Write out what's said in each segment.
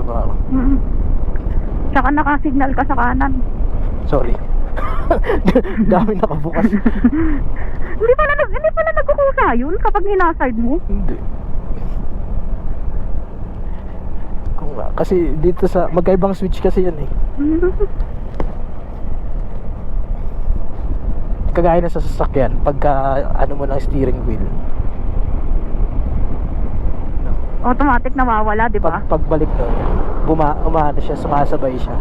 Wow. Tsaka nakasignal ka sa kanan. Sorry. Dami nakabukas. Hindi pala nagkukusa yun kapag hinaside mo. Hindi. Kung nga, kasi dito sa magkaibang switch kasi yan eh. Kagaya na sa sasakyan, pagka ano mo ng steering wheel, Automatic nawawala, di ba? pagbalik doon, umano siya, sumasabay siya.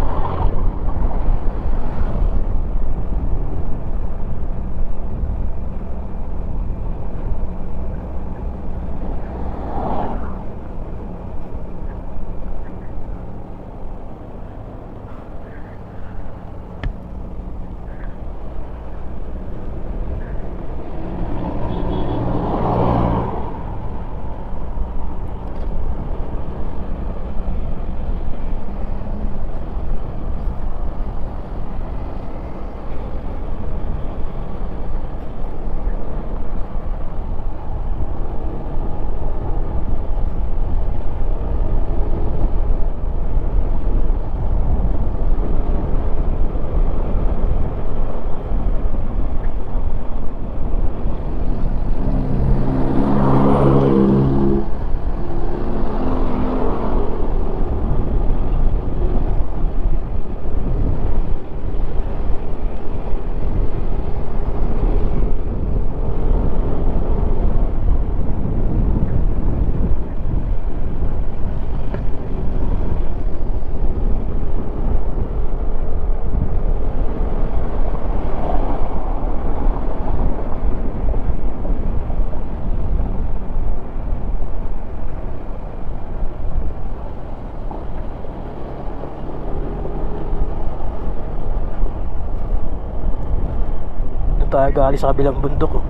Tayo galing sa kabilang bundok oh.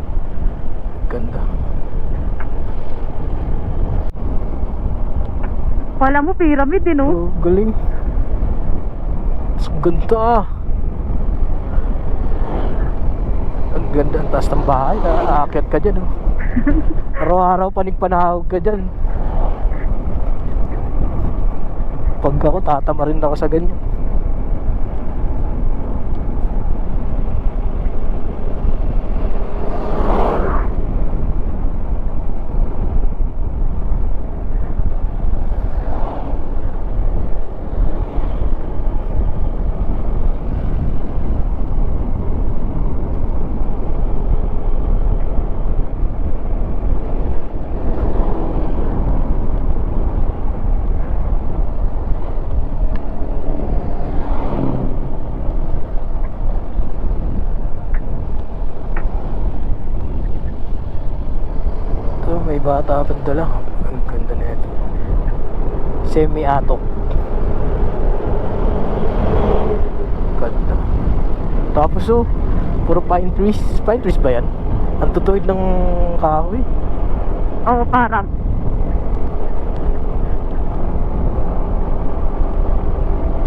Ganda. Kala mo pyramid din, no? Oh, galing. Ganda ah. Ang ganda, ang taas ng bahay. Aakyat ka dyan oh. Araw-araw panig-panahog ka dyan. Pag ako tatama rin ako sa ganyan. May bata pa dala. Ang ganda na ito. Semi-atok. Ganda. Tapos oh, puro pine trees. Pine trees ba yan? Ang tutuid ng kahoy. Oo, parang.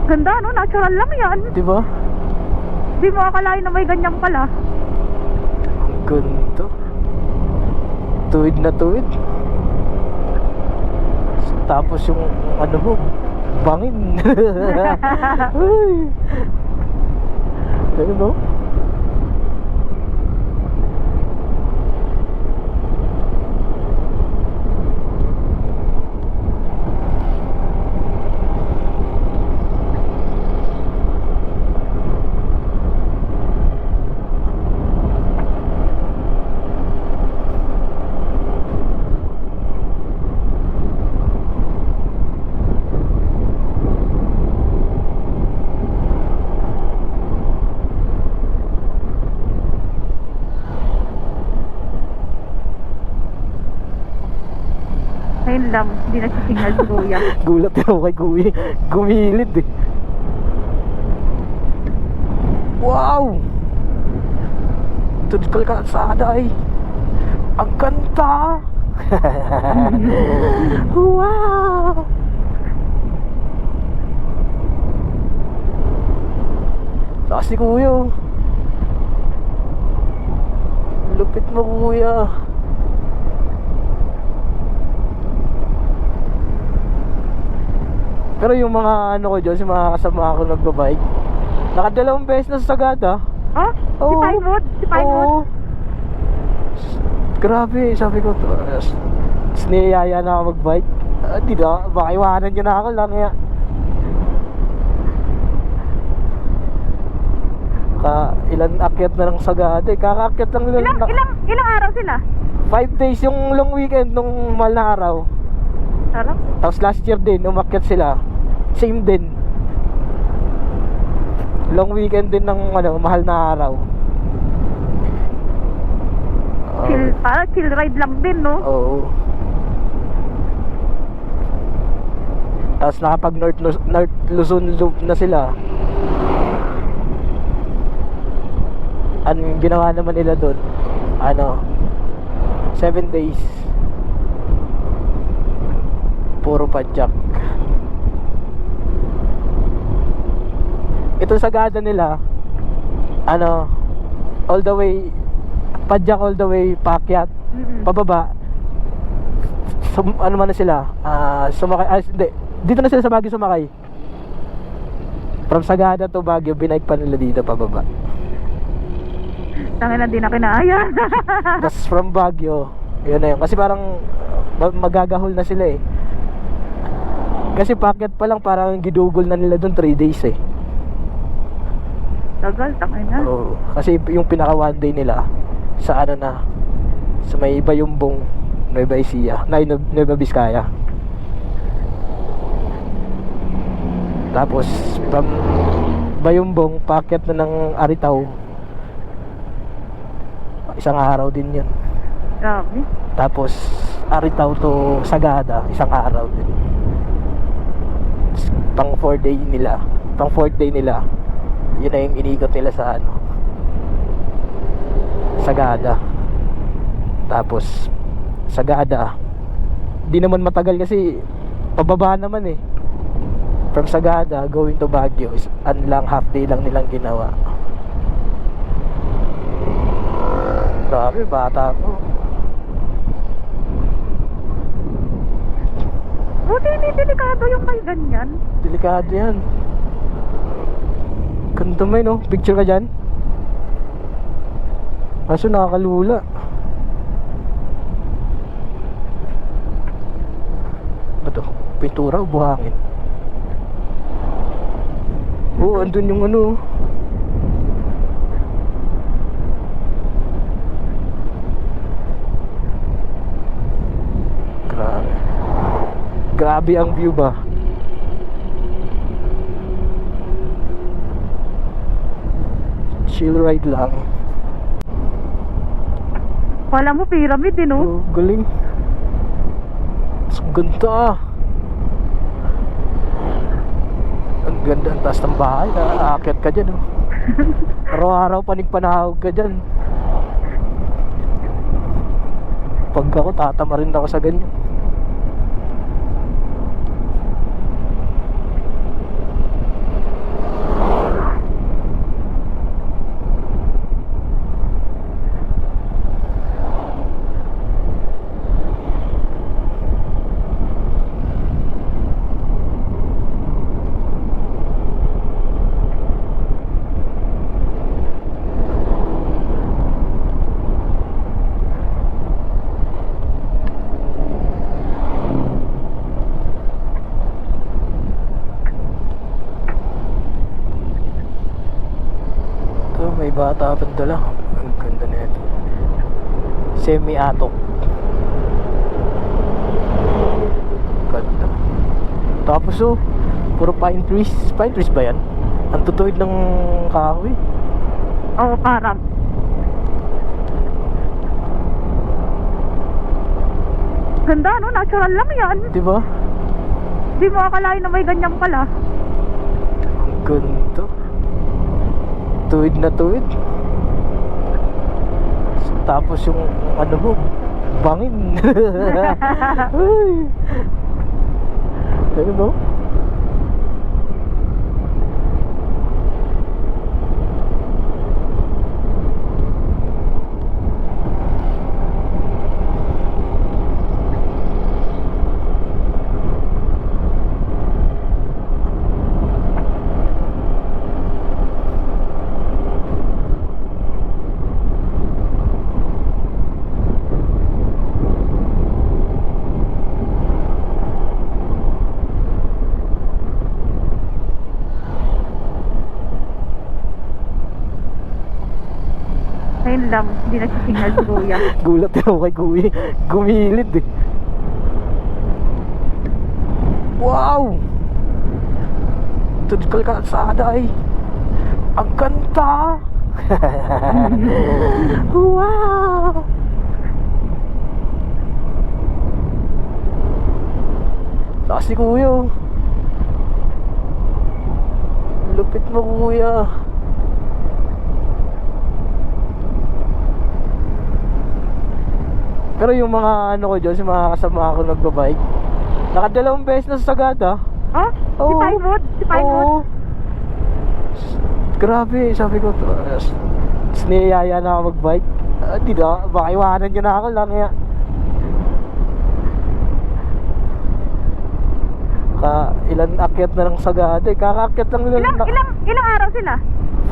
Ganda, no? Natural lang yan. Diba? Di mo akalain na may ganyan pala. Ang ganda. Tuwid na tuwid. Tapos yung ano mo, bangin. Ay. Ano mo? Ayun lang, hindi nagsisignal si Kuya. Gulat din ako kay Kuya. Gumilid eh. Wow! Tudkal kalsada eh. Ang ganda! Wow! Lakas si Kuya. Lupit mo, Kuya. Pero yung mga ano ko dyan, si mga kasama ko nagbabike, nakadalawang beses na sa Sagada. Oh, si Oo. Pinewood. Si Pinewood. Oo. Grabe, sabi ko to. Niyayaya na ako magbike. Di na, baka iwanan nyo na ako lang ya. Ilan akyat na ng Sagada eh. Kakaakyat lang nila. Ilang araw sila? 5 days yung long weekend nung mahal na araw. Sarap. Tapos last year din, umakyat sila. Same din. Long weekend din ng mahal na araw. Parang chill ride lang din, no? Oo. Tapos nakapag North Luzon Loop na sila. Ang ginawa naman nila doon, 7 days. Puro padjak. Ito Sagada nila, all the way, padjak all the way, paakyat, pababa. Ano man na sila, sumakay, hindi, dito na sila sa Baguio sumakay. From Sagada to Baguio, binike pa nila dito pababa. Tangin na din na kinaya. Tapos from Baguio, yun na yun. Kasi parang magagahol na sila eh. Kasi packet pa lang parang gidugol na nila doon 3 days eh. Tagal, tangin na. Oo. Kasi yung pinaka 1 day nila sa sa may Bayumbong, Nueva Ecija, Nueva Vizcaya. Tapos from Bayumbong, packet na ng Aritaw. Isang araw din yun. Grabe. Tapos Aritaw to Sagada, isang araw din. Pang 4 day nila, pang 4th day nila, yun na yung inikot nila sa Sagada. Tapos Sagada, di naman matagal kasi pababa naman eh. From Sagada going to Baguio is lang half day lang nilang ginawa. Grabe, bata ko. Buti hindi delikado yung may ganyan. Delikado yan. Ganda mo no? Picture ka dyan? Kaso nakakalula. Bato, pintura o buhangin? Oo, andun yung Grabe ang view ba? Chill ride lang. Wala mo pyramid eh, no? Oh, galing. Ang ganda. Ang ganda ang taas ng bahay. Aakyat ka dyan Araw-araw panig-panahog ka dyan. Pag ako tatama rin ako sa ganyan. May bata pa dala. Ang ganda na ito. Semi-atok. Ganda. Tapos puro pine trees. Pine trees ba yan? Ang tutuid ng kahoy. Oo, parang. Ganda, no? Natural lang yan. Diba? Di mo akalain na may ganyan pala. Ang ganda. Tuwid na tuwid. Tapos yung bangin. Ay. Ayun no? Ngayon lang, hindi nagsisignal si Kuya. Gulat din ako kay Kuya. Gumilid eh. Wow! Tudkal kalsada ay. Ang ganda! Wow! Saka si Kuya oh. Lupit mo Kuya. Pero yung mga ano ko dyan, si mga kasama ko nagbabike, nakadalawang beses na sa Sagada. Oh? Si Oo. Pinewood? Si Pinewood? Oo. Grabe, sabi ko to. Siniyaya na ako magbike. Di na, baka iwanan nyo na ako lang ya. Ilan akyat na ng Sagada eh. Kakaakyat lang nila. Ilang araw sila?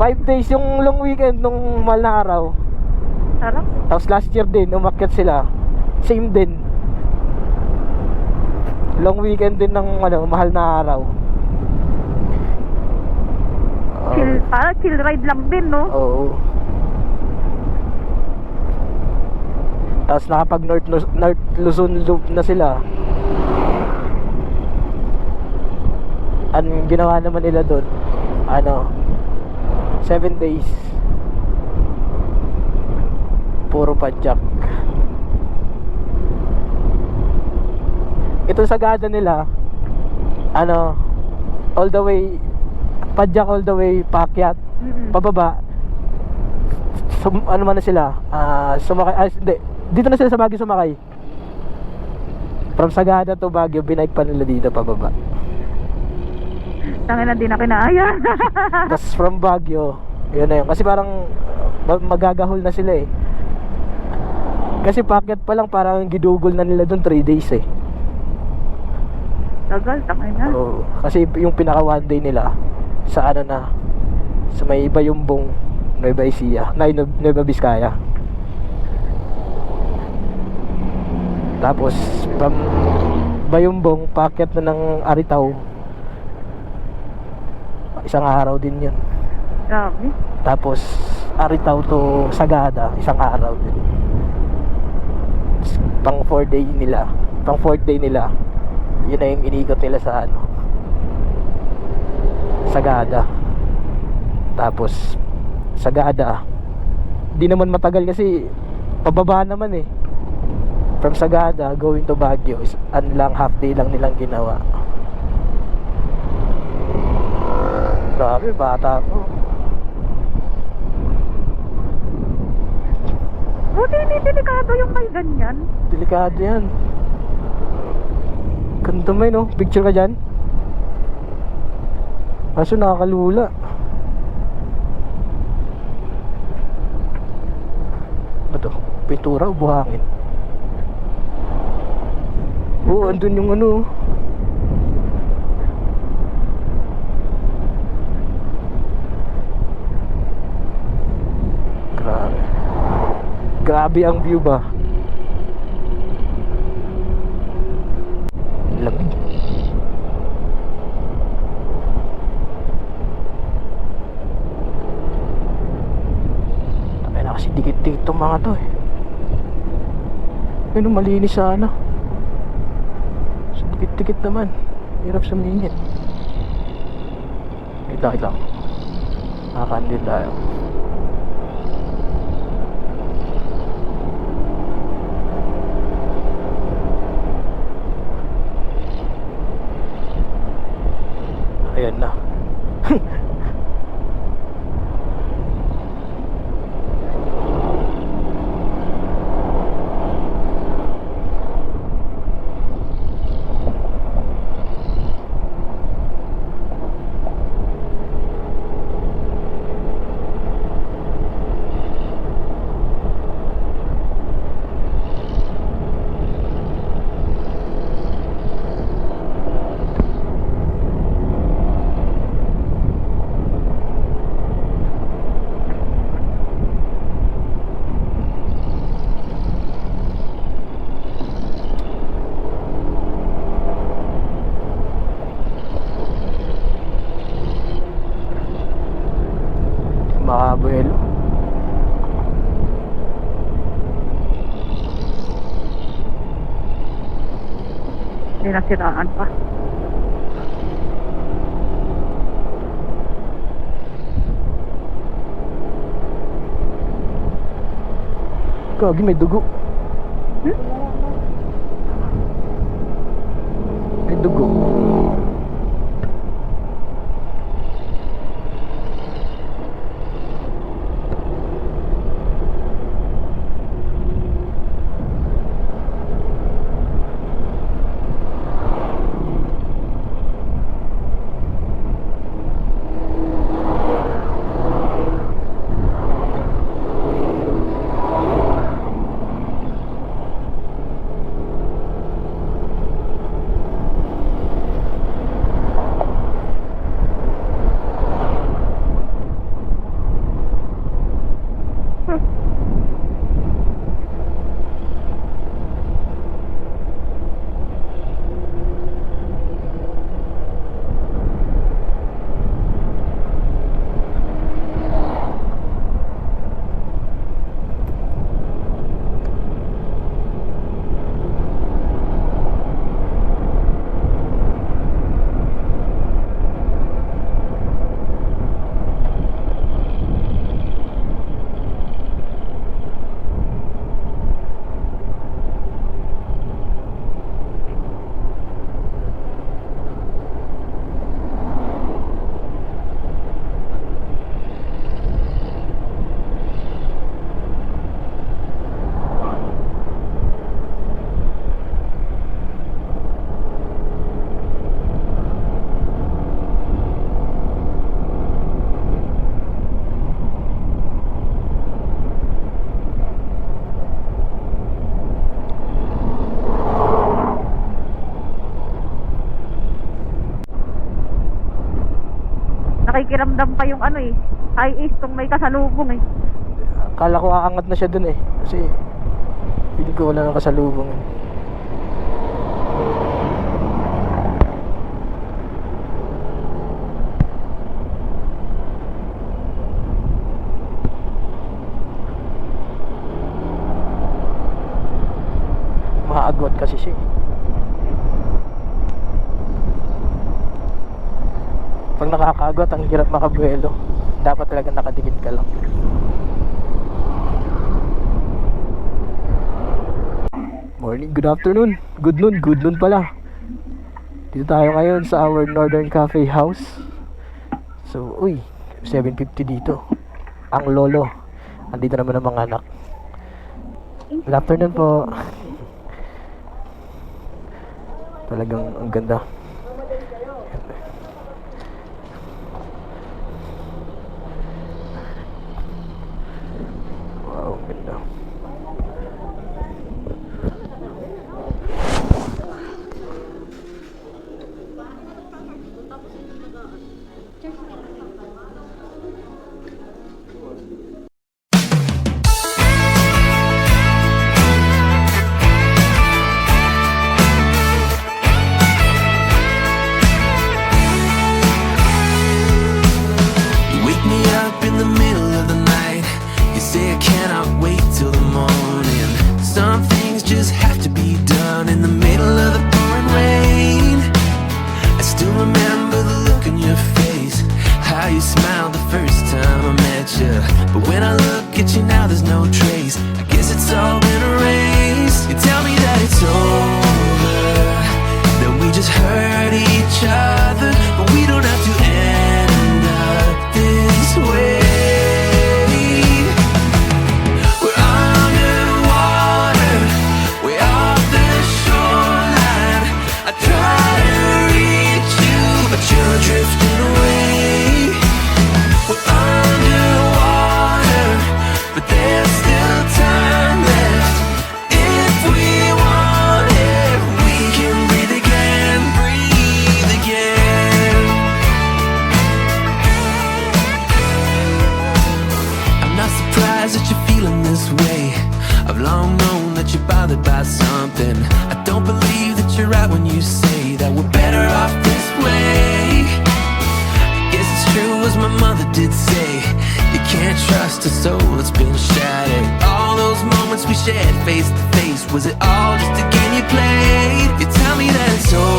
5 days yung long weekend nung mahal na araw. Sarap. Tapos last year din, umakyat sila. Same din. Long weekend din ng mahal na araw. Parang chill ride lang din, no? Oo. Tapos nakapag North Luzon Loop na sila. Ang ginawa naman nila doon, 7 days. Puro padjak. Ito Sagada nila, all the way, padjak all the way, paakyat, pababa. Ano man na sila, sumakay, hindi, dito na sila sa Baguio sumakay. From Sagada to Baguio, binike pa nila dito pababa. Tangin na din na kinaya. Tapos from Baguio, yun na yun. Kasi parang magagahol na sila eh. Kasi paakyat pa lang parang gidugol na nila doon 3 days eh. Tagal, tangin na. Oo, kasi yung pinaka one day nila sa sa may Bayumbong, Nueva Ecija, Nueva Vizcaya. Tapos from Bayumbong paakyat na ng Aritaw. Isang araw din yun. Grabe. Tapos Aritaw to Sagada, isang araw din. Pang 4 day nila, pang 4th day nila, yun na yung inikot nila sa Sagada. Tapos Sagada, di naman matagal kasi pababa naman eh. From Sagada going to Baguio is lang half day lang nilang ginawa. Grabe, bata ko. Buti hindi delikado yung may ganyan. Delikado yan. Ganda mo no? Picture ka dyan? Kaso nakakalula. Bato, pintura o buhangin? Oo, andun yung Grabe ang view ba? Lamig. Ay na kasi dikit-dikit itong mga to eh. Pero malinis sana. So dikit-dikit naman. Hirap sumingit. Wait lang. Nakakandil tayo. Ayan na. Makabuelo. Hindi nasiraan pa. Gagi, may dugo. May dugo. Nakikiramdam pa yung ano eh. High ace kung may kasalubong eh. Akala ko aangat na siya dun eh. Kasi feeling ko wala nang kasalubong. Maagwat kasi siya eh. Pag nakakagwat, ang hirap makabuelo. Dapat talaga nakadikit ka lang. Morning, good afternoon. Good noon pala. Dito tayo ngayon sa our Northern Cafe House. So, uy, 7:50 dito. Ang lolo. Andito naman ang mga anak. Good afternoon po. Talagang ang ganda. Wow, ganda. But when I look at you now, there's no trace. I guess it's all been erased. You tell me that it's over, that we just hurt each other, but we don't have to end up this way. We're underwater, we're off the shoreline. I try to reach you, but you're drifting away. We're underwater, but there's still time left. If we want it, we can breathe again, breathe again. I'm not surprised that you're feeling this way. I've long known that you're bothered by something. I don't believe that you're right when you say that we're better off this way. Guess it's true as my mother did say, you can't trust a soul that's been shattered. All those moments we shared face to face, was it all just a game you played? You tell me that it's over,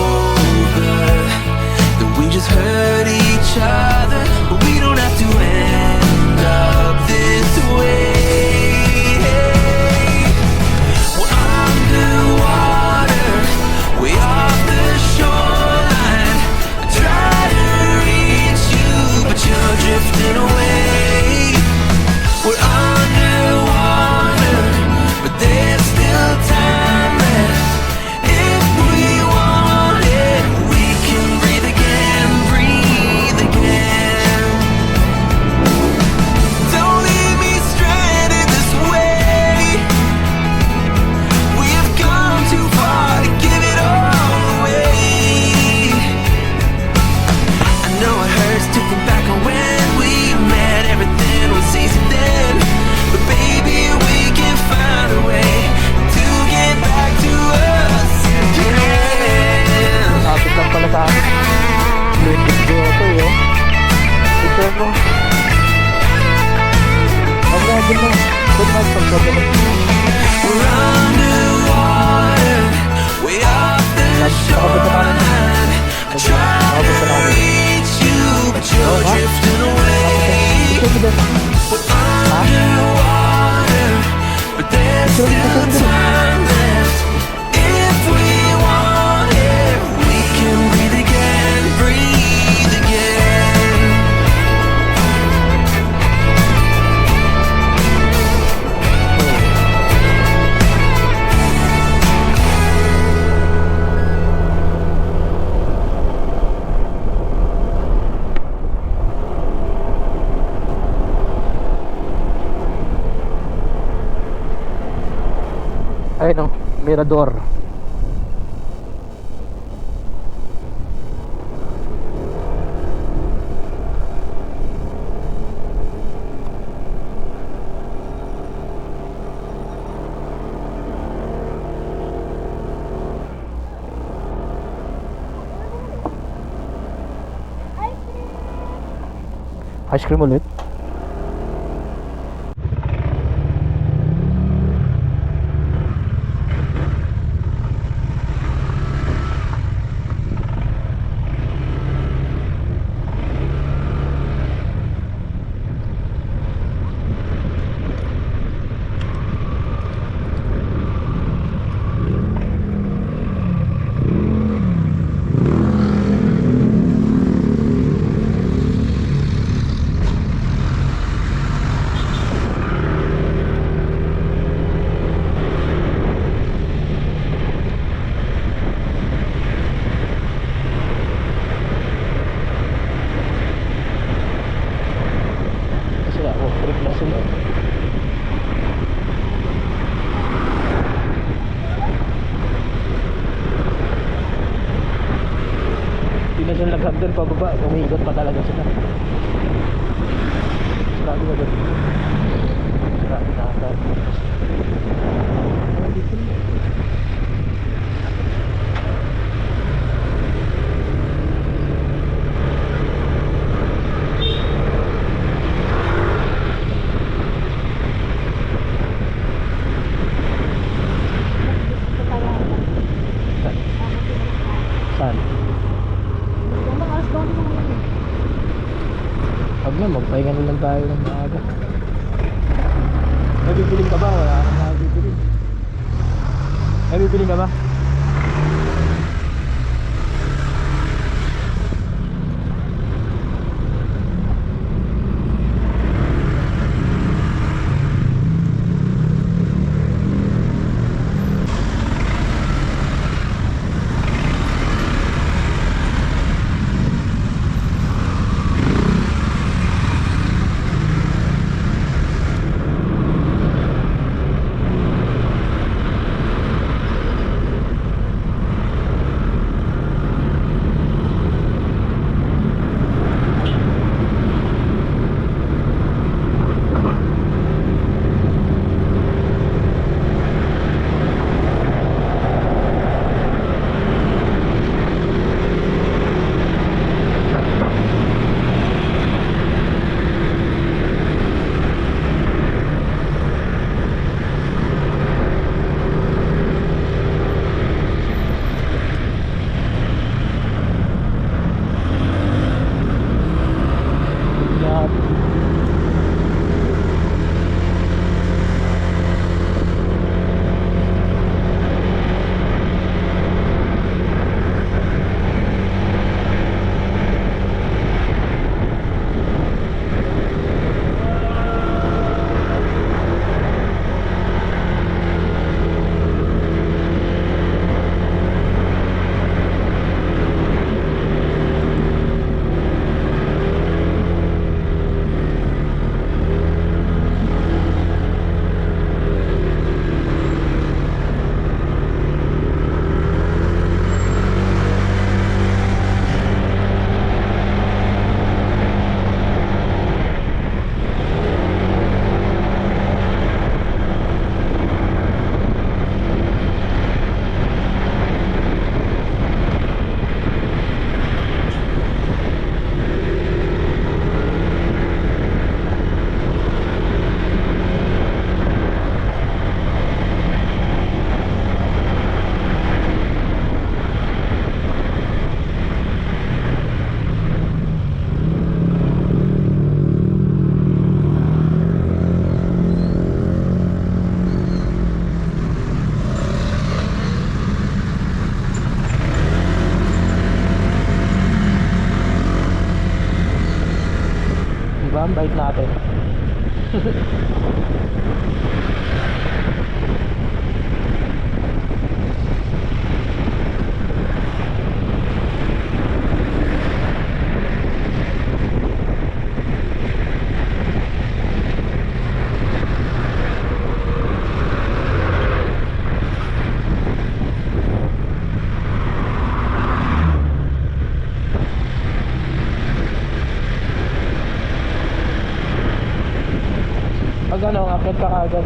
dyan. Underwater, but there's still time left. If we want it, we can breathe again, breathe again. Ayun o, Mirador. Ice cream ulit. Sila, oh, trip na sila. Hindi na sila naghagdan pababa, umigot pa talaga sila. Grabe na doon. Grabe na agad. Saan? Huwag na, magpahinga na lang tayo ng maaga. May bibiling ka ba? Wala kang mabibiling. May bibiling ka ba? Diba? Ang bait natin. Pag ano, akit ka agad.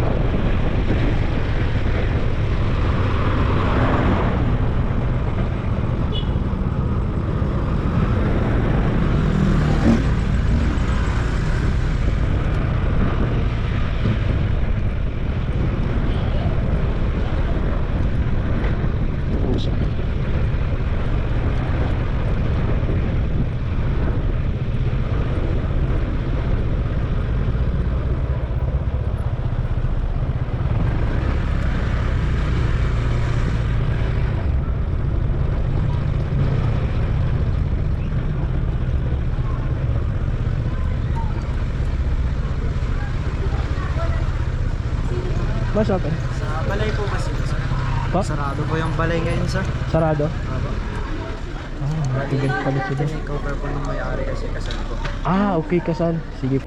Mas open. Sa balay po kasi. Pa? Sarado po yung balay ngayon, sir. Sarado? Aba. Tigil pala sila. Cover po ng may-ari kasi kasal po. Okay, kasal. Sige.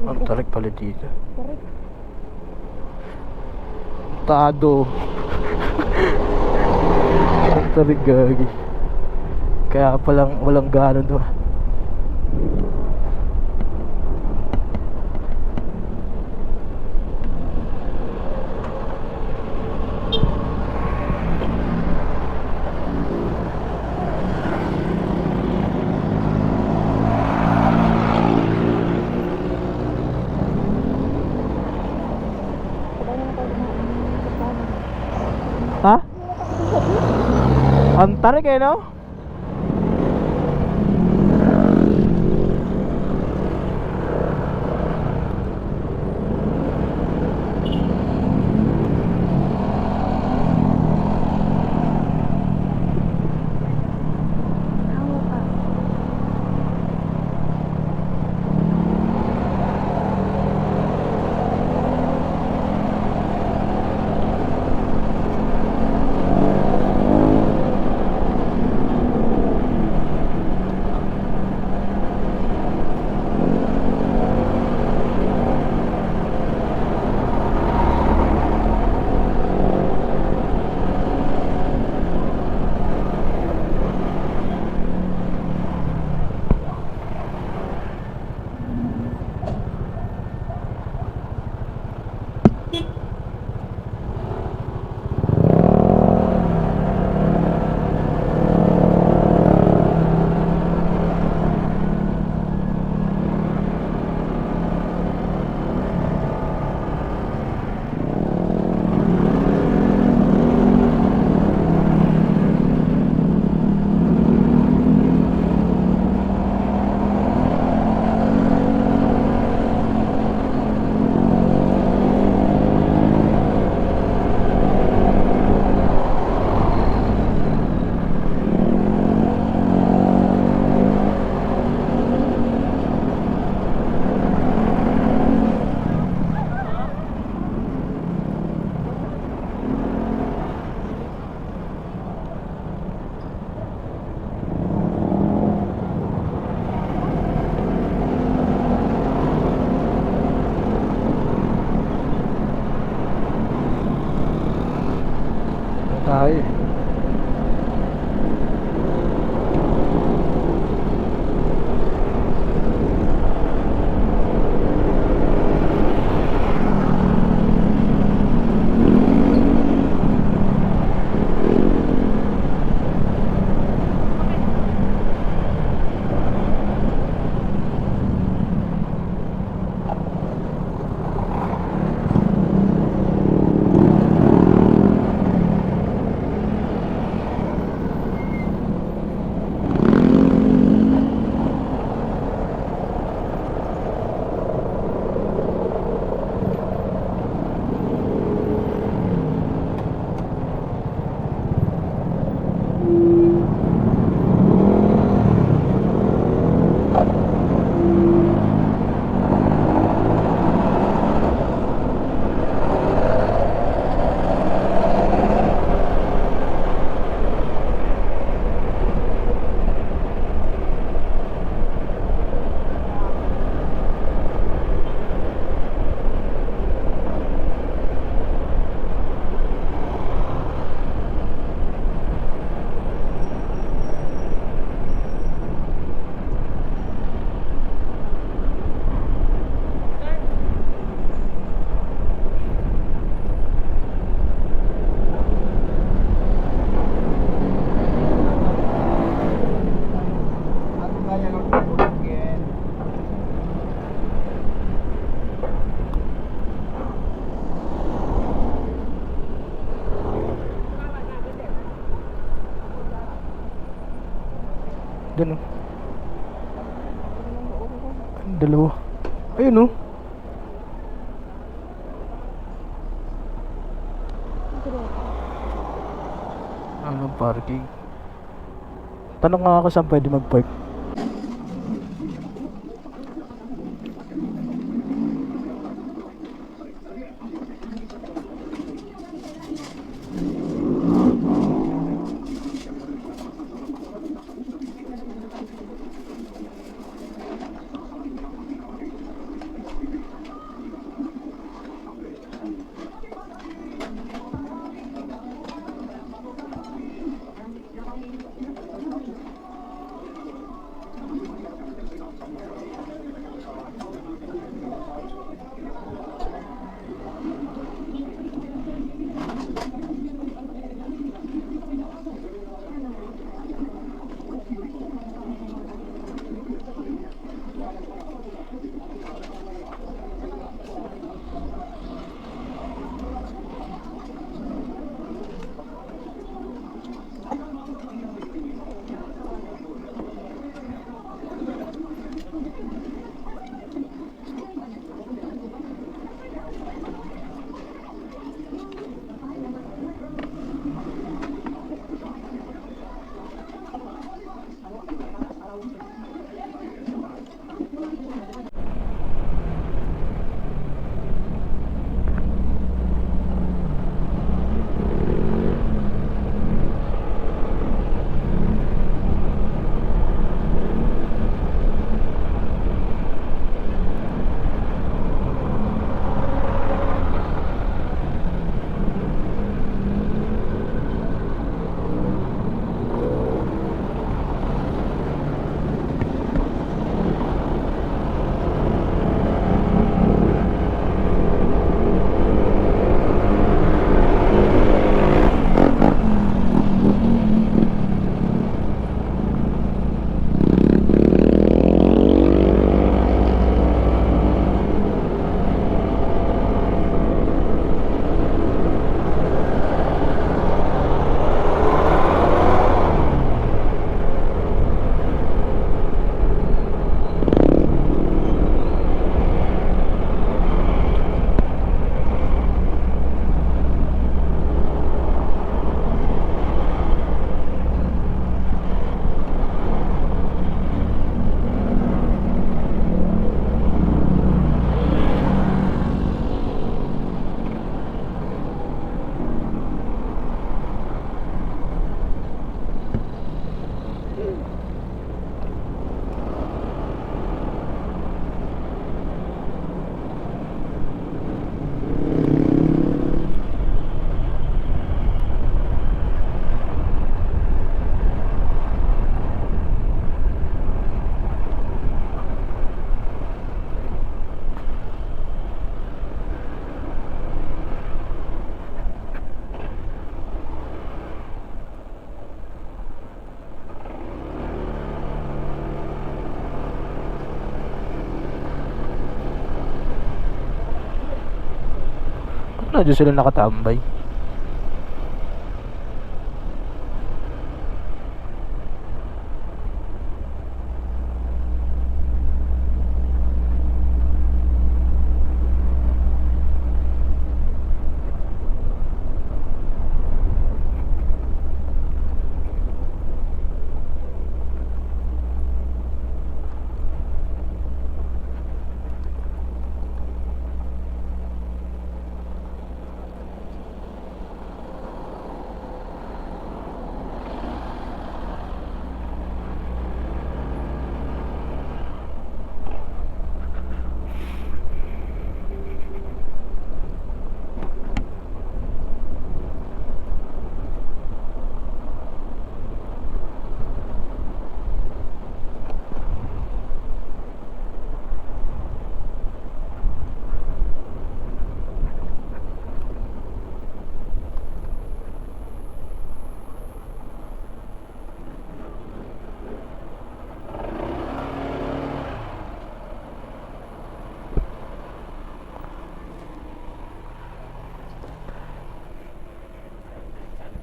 Ang tarik pala dito. Tado. Ang tarik gagi. Kaya palang walang gano'n doon. Ha? Ang tarik eh, no? Tayo. Doon oh. Dalawa. Ayun oh. Ano parking? Tanong nga ako saan pwede mag-park. Nandiyan sila nakatambay.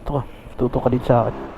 Ito ka, tutok ka dito sa akin.